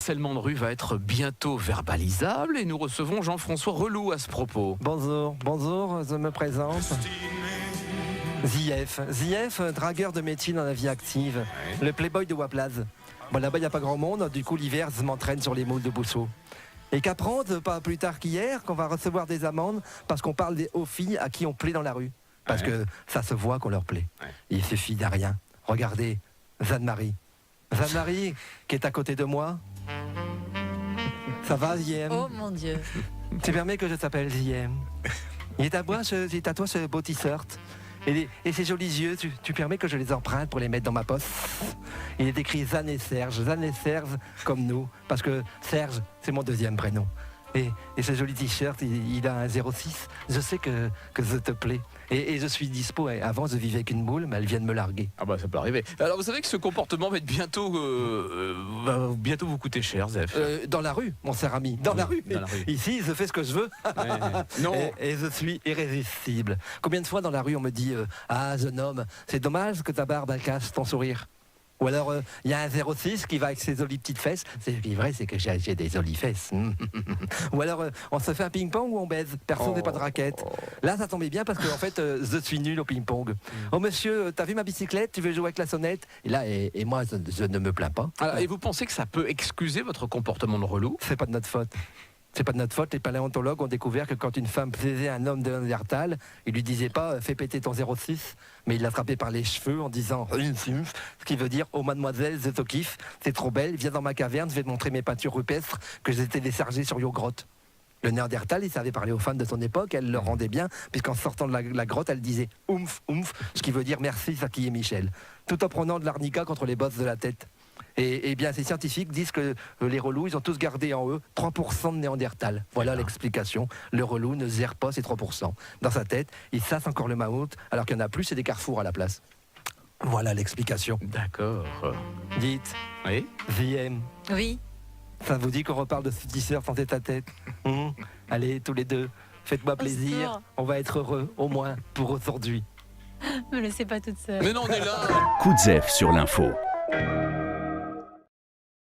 harcèlement de rue va être bientôt verbalisable et nous recevons Jean-François Reloux à ce propos. Bonjour, je me présente. ZF, dragueur de métier dans la vie active. Le playboy de Waplaz. Bon, là-bas, il n'y a pas grand monde, du coup, l'hiver, je m'entraîne sur les moules de Bousseau. Et qu'apprendre, pas plus tard qu'hier, qu'on va recevoir des amendes parce qu'on parle aux filles à qui on plaît dans la rue. Parce que ça se voit qu'on leur plaît. Il suffit d'un rien. Regardez, Jeanne-Marie. Jeanne-Marie, qui est à côté de moi. Ça va, JM? Oh mon Dieu. Tu permets que je t'appelle JM? Il est à toi ce beau t-shirt. Et ces jolis yeux, tu permets que je les emprunte pour les mettre dans ma poche? Il est écrit Jeanne et Serge comme nous, parce que Serge, c'est mon deuxième prénom. Et ce joli t-shirt, il a un 06. Je sais que je te plais. Et je suis dispo. Avant, je vivais avec une moule, mais elle vient de me larguer. Ah bah ça peut arriver. Alors vous savez que ce comportement va être bientôt vous coûter cher, Zef. Dans la rue, mon cher ami. Dans la rue. Ici, je fais ce que je veux. Non. Et je suis irrésistible. Combien de fois dans la rue on me dit ah, jeune homme, c'est dommage que ta barbe elle cache ton sourire. Ou alors, il y a un 06 qui va avec ses jolies petites fesses. C'est vrai, c'est que j'ai des jolies fesses. Ou alors, on se fait un ping-pong ou on baise. Personne n'est pas de raquette. Là, ça tombait bien parce que, en fait, je suis nul au ping-pong. Oh monsieur, t'as vu ma bicyclette? Tu veux jouer avec la sonnette? Et là, et moi, je ne me plains pas. Alors, et vous pensez que ça peut excuser votre comportement de relou? C'est pas de notre faute. C'est pas de notre faute. Les paléontologues ont découvert que quand une femme plaisait un homme de Néandertal, ils lui disaient pas fais péter ton 06, mais il l'attrapait par les cheveux en disant ce qui veut dire oh mademoiselle, je te kiffe, c'est trop belle, viens dans ma caverne, je vais te montrer mes peintures rupestres que j'étais déchargées sur your grotte. Le Néandertal, il savait parler aux femmes de son époque, elle le rendait bien, puisqu'en sortant de la grotte, elle disait oumf, ce qui veut dire merci, ça qui est Michel, tout en prenant de l'arnica contre les bosses de la tête. Et bien, ces scientifiques disent que les relous, ils ont tous gardé en eux 3% de Néandertal. Voilà l'explication. Le relou ne gère pas ces 3%. Dans sa tête, il sasse encore le mammouth, alors qu'il n'y en a plus, c'est des carrefours à la place. Voilà l'explication. D'accord. Dites, Oui. JM, Oui. ça vous dit qu'on reparle de ce t-shirt en tête à tête? Allez, tous les deux, faites-moi plaisir. secours. On va être heureux, au moins, pour aujourd'hui. Me laissez pas toute seule. Mais non, on est là. Coup de Zef sur l'info.